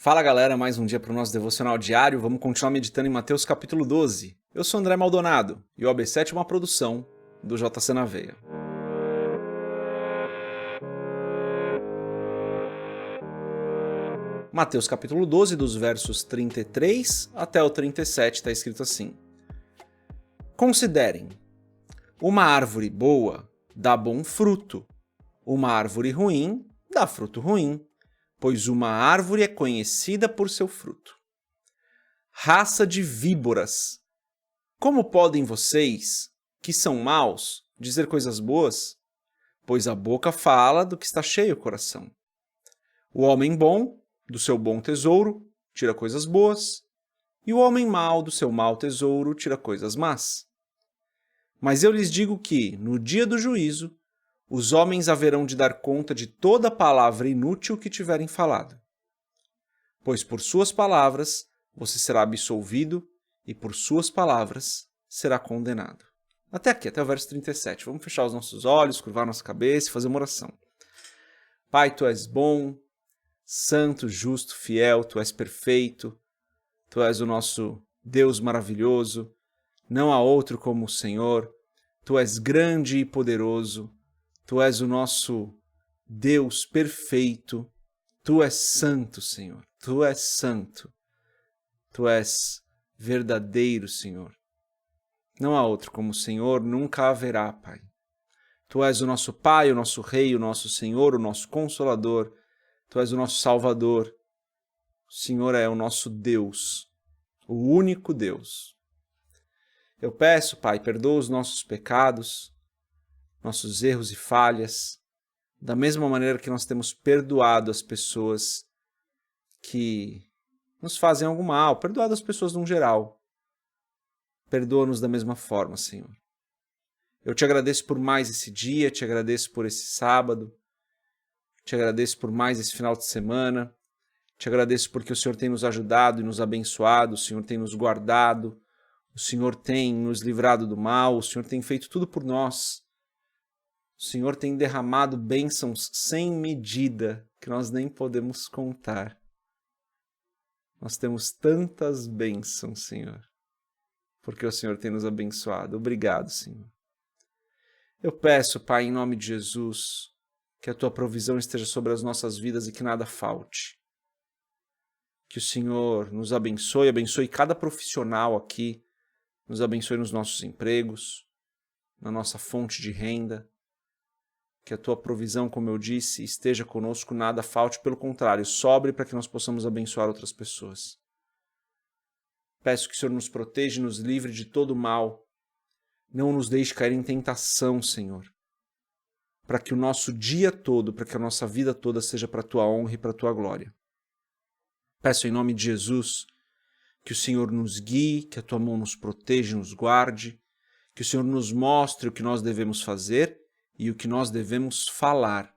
Fala galera, mais um dia para o nosso devocional diário, vamos continuar meditando em Mateus capítulo 12. Eu sou André Maldonado e o AB7 é uma produção do JC na Veia. Mateus capítulo 12, dos versos 33 até o 37, está escrito assim: Considerem, uma árvore boa dá bom fruto, uma árvore ruim dá fruto ruim, pois uma árvore é conhecida por seu fruto. Raça de víboras, como podem vocês, que são maus, dizer coisas boas? Pois a boca fala do que está cheio o coração. O homem bom, do seu bom tesouro, tira coisas boas, e o homem mau, do seu mau tesouro, tira coisas más. Mas eu lhes digo que, no dia do juízo, os homens haverão de dar conta de toda palavra inútil que tiverem falado. Pois por suas palavras você será absolvido e por suas palavras será condenado. Até aqui, até o verso 37. Vamos fechar os nossos olhos, curvar nossa cabeça e fazer uma oração. Pai, Tu és bom, santo, justo, fiel, Tu és perfeito, Tu és o nosso Deus maravilhoso, não há outro como o Senhor, Tu és grande e poderoso, Tu és o nosso Deus perfeito, Tu és santo, Senhor, Tu és santo, Tu és verdadeiro, Senhor. Não há outro como o Senhor, nunca haverá, Pai. Tu és o nosso Pai, o nosso Rei, o nosso Senhor, o nosso Consolador, Tu és o nosso Salvador. O Senhor é o nosso Deus, o único Deus. Eu peço, Pai, perdoa os nossos pecados, nossos erros e falhas, da mesma maneira que nós temos perdoado as pessoas que nos fazem algum mal, perdoado as pessoas no geral. Perdoa-nos da mesma forma, Senhor. Eu te agradeço por mais esse dia, te agradeço por esse sábado, te agradeço por mais esse final de semana, te agradeço porque o Senhor tem nos ajudado e nos abençoado, o Senhor tem nos guardado, o Senhor tem nos livrado do mal, o Senhor tem feito tudo por nós. O Senhor tem derramado bênçãos sem medida que nós nem podemos contar. Nós temos tantas bênçãos, Senhor, porque o Senhor tem nos abençoado. Obrigado, Senhor. Eu peço, Pai, em nome de Jesus, que a Tua provisão esteja sobre as nossas vidas e que nada falte. Que o Senhor nos abençoe, abençoe cada profissional aqui, nos abençoe nos nossos empregos, na nossa fonte de renda. Que a Tua provisão, como eu disse, esteja conosco, nada falte, pelo contrário, sobre para que nós possamos abençoar outras pessoas. Peço que o Senhor nos proteja e nos livre de todo mal. Não nos deixe cair em tentação, Senhor. Para que o nosso dia todo, para que a nossa vida toda seja para a Tua honra e para a Tua glória. Peço em nome de Jesus que o Senhor nos guie, que a Tua mão nos proteja e nos guarde, que o Senhor nos mostre o que nós devemos fazer e o que nós devemos falar,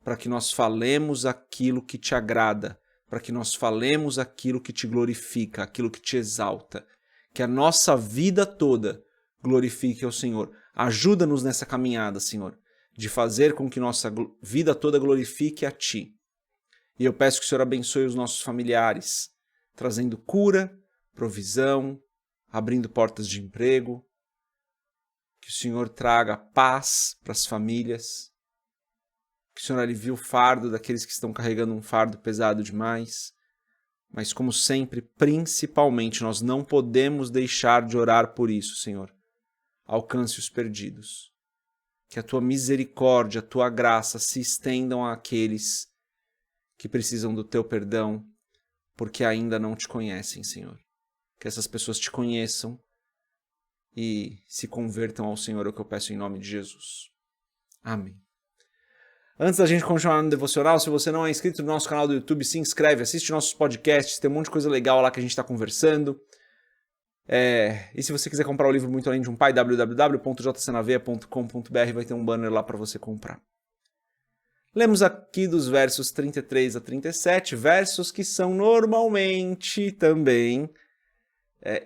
para que nós falemos aquilo que Te agrada, para que nós falemos aquilo que Te glorifica, aquilo que Te exalta, que a nossa vida toda glorifique ao Senhor. Ajuda-nos nessa caminhada, Senhor, de fazer com que nossa vida toda glorifique a Ti. E eu peço que o Senhor abençoe os nossos familiares, trazendo cura, provisão, abrindo portas de emprego. Que o Senhor traga paz para as famílias. Que o Senhor alivie o fardo daqueles que estão carregando um fardo pesado demais. Mas, como sempre, principalmente, nós não podemos deixar de orar por isso, Senhor. Alcance os perdidos. Que a Tua misericórdia, a Tua graça se estendam àqueles que precisam do Teu perdão, porque ainda não Te conhecem, Senhor. Que essas pessoas Te conheçam e se convertam ao Senhor, é o que eu peço em nome de Jesus. Amém. Antes da gente continuar no devocional, se você não é inscrito no nosso canal do YouTube, se inscreve, assiste nossos podcasts, tem um monte de coisa legal lá que a gente está conversando. E se você quiser comprar o livro Muito Além de um Pai, www.jcnaveia.com.br, vai ter um banner lá para você comprar. Lemos aqui dos versos 33 a 37, versos que são normalmente também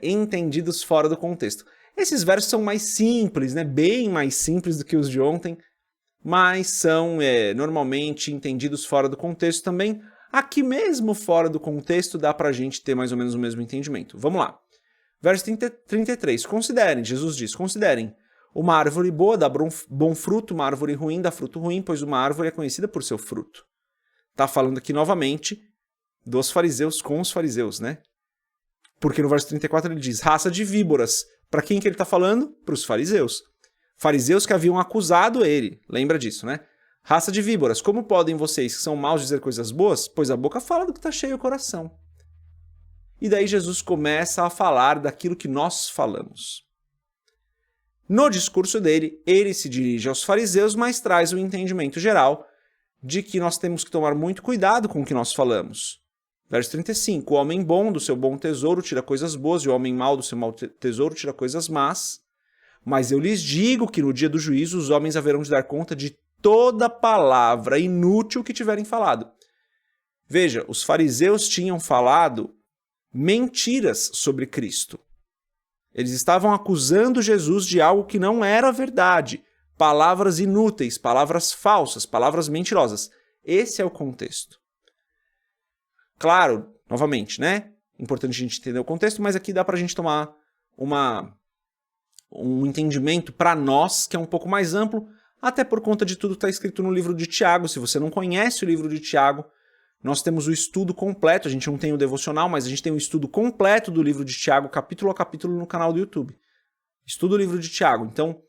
entendidos fora do contexto. Esses versos são mais simples, né? Bem mais simples do que os de ontem, mas são normalmente entendidos fora do contexto também, Aqui mesmo, fora do contexto, dá para a gente ter mais ou menos o mesmo entendimento. Vamos lá. Verso 33. Considerem, Jesus diz, considerem. Uma árvore boa dá bom fruto, uma árvore ruim dá fruto ruim, pois uma árvore é conhecida por seu fruto. Está falando aqui novamente dos fariseus com os fariseus, né? Porque no verso 34 ele diz, raça de víboras. Para quem que ele está falando? Para os fariseus. Fariseus que haviam acusado ele. Lembra disso, né? Raça de víboras, como podem vocês que são maus dizer coisas boas? Pois a boca fala do que está cheio o coração. E daí Jesus começa a falar daquilo que nós falamos. No discurso dele, ele se dirige aos fariseus, mas traz o entendimento geral de que nós temos que tomar muito cuidado com o que nós falamos. Verso 35, o homem bom do seu bom tesouro tira coisas boas, e o homem mau do seu mau tesouro tira coisas más. Mas eu lhes digo que no dia do juízo os homens haverão de dar conta de toda palavra inútil que tiverem falado. Veja, os fariseus tinham falado mentiras sobre Cristo. Eles estavam acusando Jesus de algo que não era verdade. Palavras inúteis, palavras falsas, palavras mentirosas. Esse é o contexto. Claro, novamente, né? Importante a gente entender o contexto, mas aqui dá pra gente tomar um entendimento para nós que é um pouco mais amplo, até por conta de tudo que está escrito no livro de Tiago. Se você não conhece o livro de Tiago, nós temos o estudo completo, a gente não tem o devocional, mas a gente tem o estudo completo do livro de Tiago, capítulo a capítulo, no canal do YouTube. Estudo o livro de Tiago. Então,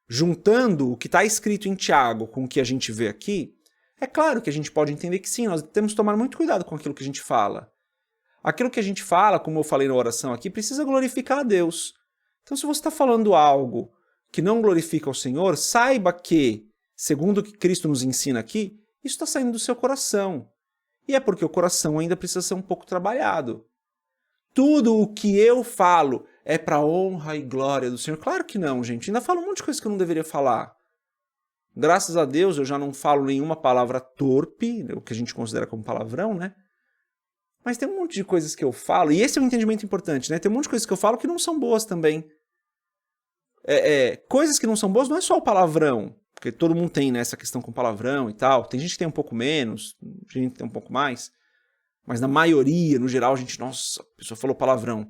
juntando o que está escrito em Tiago com o que a gente vê aqui, é claro que a gente pode entender que sim, nós temos que tomar muito cuidado com aquilo que a gente fala. Aquilo que a gente fala, como eu falei na oração aqui, precisa glorificar a Deus. Então, se você está falando algo que não glorifica o Senhor, saiba que, segundo o que Cristo nos ensina aqui, isso está saindo do seu coração. E é porque o coração ainda precisa ser um pouco trabalhado. Tudo o que eu falo é para a honra e glória do Senhor? Claro que não, gente. Ainda falo um monte de coisa que eu não deveria falar. Graças a Deus eu já não falo nenhuma palavra torpe, o que a gente considera como palavrão, né? Mas tem um monte de coisas que eu falo, e esse é um entendimento importante, né? Tem um monte de coisas que eu falo que não são boas também. Coisas que não são boas não é só o palavrão, porque todo mundo tem, né, essa questão com palavrão e tal. Tem gente que tem um pouco menos, gente que tem um pouco mais. Mas na maioria, no geral, a gente, nossa, a pessoa falou palavrão.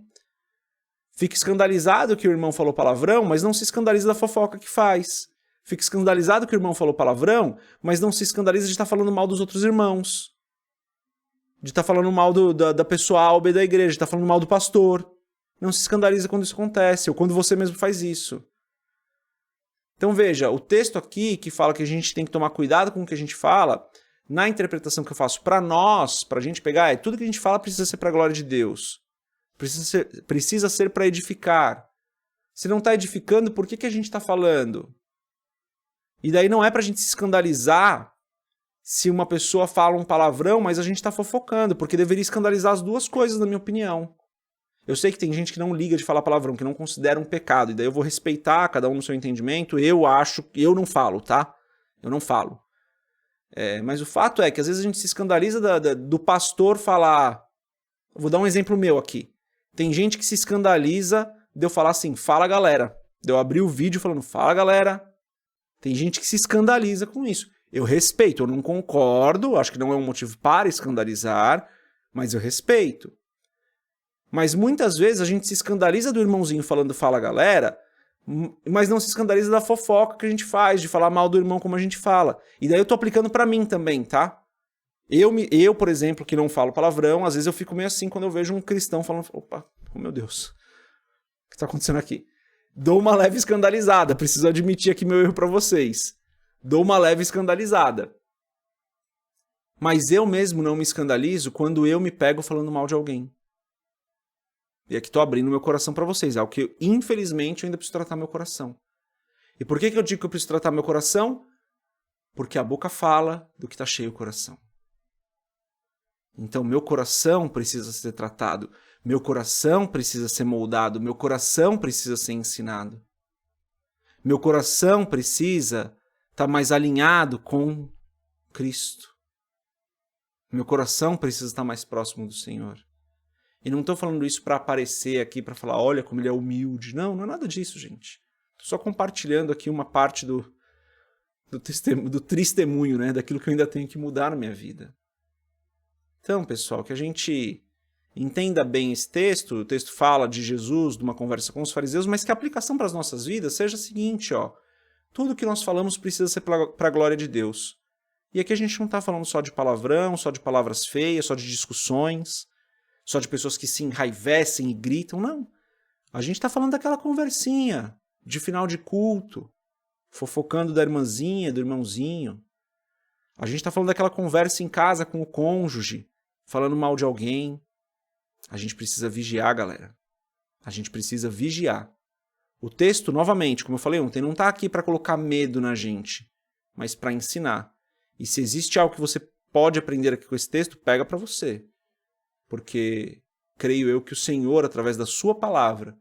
Fica escandalizado que o irmão falou palavrão, mas não se escandaliza da fofoca que faz. Fica escandalizado que o irmão falou palavrão, mas não se escandaliza de estar falando mal dos outros irmãos. De estar falando mal da pessoa alba da igreja, de estar falando mal do pastor. Não se escandaliza quando isso acontece, ou quando você mesmo faz isso. Então veja, o texto aqui que fala que a gente tem que tomar cuidado com o que a gente fala, na interpretação que eu faço para nós, para a gente pegar, tudo que a gente fala precisa ser para a glória de Deus. Precisa ser para edificar. Se não está edificando, por que a gente está falando? E daí não é para a gente se escandalizar se uma pessoa fala um palavrão, mas a gente está fofocando, porque deveria escandalizar as duas coisas, na minha opinião. Eu sei que tem gente que não liga de falar palavrão, que não considera um pecado, e daí eu vou respeitar cada um no seu entendimento. Eu não falo, tá? Eu não falo. Mas o fato é que às vezes a gente se escandaliza do pastor falar... Eu vou dar um exemplo meu aqui. Tem gente que se escandaliza de eu falar assim, fala galera. De eu abrir o vídeo falando, fala galera. Tem gente que se escandaliza com isso. Eu respeito, eu não concordo, acho que não é um motivo para escandalizar, mas eu respeito. Mas muitas vezes a gente se escandaliza do irmãozinho falando fala galera, mas não se escandaliza da fofoca que a gente faz, de falar mal do irmão como a gente fala. E daí eu tô aplicando pra mim também, tá? Eu, por exemplo, que não falo palavrão, às vezes eu fico meio assim quando eu vejo um cristão falando, opa, oh meu Deus, o que tá acontecendo aqui? Dou uma leve escandalizada, preciso admitir aqui meu erro pra vocês. Dou uma leve escandalizada. Mas eu mesmo não me escandalizo quando eu me pego falando mal de alguém. E aqui estou abrindo meu coração para vocês. É algo que, infelizmente, eu ainda preciso tratar meu coração. E por que eu digo que eu preciso tratar meu coração? Porque a boca fala do que está cheio o coração. Então, meu coração precisa ser tratado. Meu coração precisa ser moldado. Meu coração precisa ser ensinado. Meu coração precisa estar mais alinhado com Cristo. Meu coração precisa estar mais próximo do Senhor. E não estou falando isso para aparecer aqui, para falar, olha como ele é humilde. Não, não é nada disso, gente. Estou só compartilhando aqui uma parte do testemunho, né? Daquilo que eu ainda tenho que mudar na minha vida. Então, pessoal, que a gente entenda bem esse texto, o texto fala de Jesus, de uma conversa com os fariseus, mas que a aplicação para as nossas vidas seja a seguinte, ó, tudo que nós falamos precisa ser para a glória de Deus. E aqui a gente não está falando só de palavrão, só de palavras feias, só de discussões, só de pessoas que se enraivecem e gritam, não. A gente está falando daquela conversinha de final de culto, fofocando da irmãzinha, do irmãozinho. A gente está falando daquela conversa em casa com o cônjuge, falando mal de alguém. A gente precisa vigiar, galera. A gente precisa vigiar. O texto, novamente, como eu falei ontem, não está aqui para colocar medo na gente, mas para ensinar. E se existe algo que você pode aprender aqui com esse texto, pega para você. Porque creio eu que o Senhor, através da sua palavra,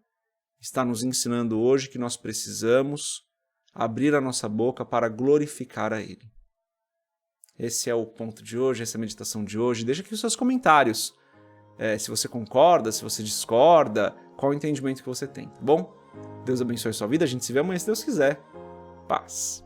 está nos ensinando hoje que nós precisamos abrir a nossa boca para glorificar a Ele. Esse é o ponto de hoje, essa é a meditação de hoje. Deixa aqui os seus comentários. Se você concorda, se você discorda, qual o entendimento que você tem, tá bom? Deus abençoe a sua vida, a gente se vê amanhã se Deus quiser. Paz.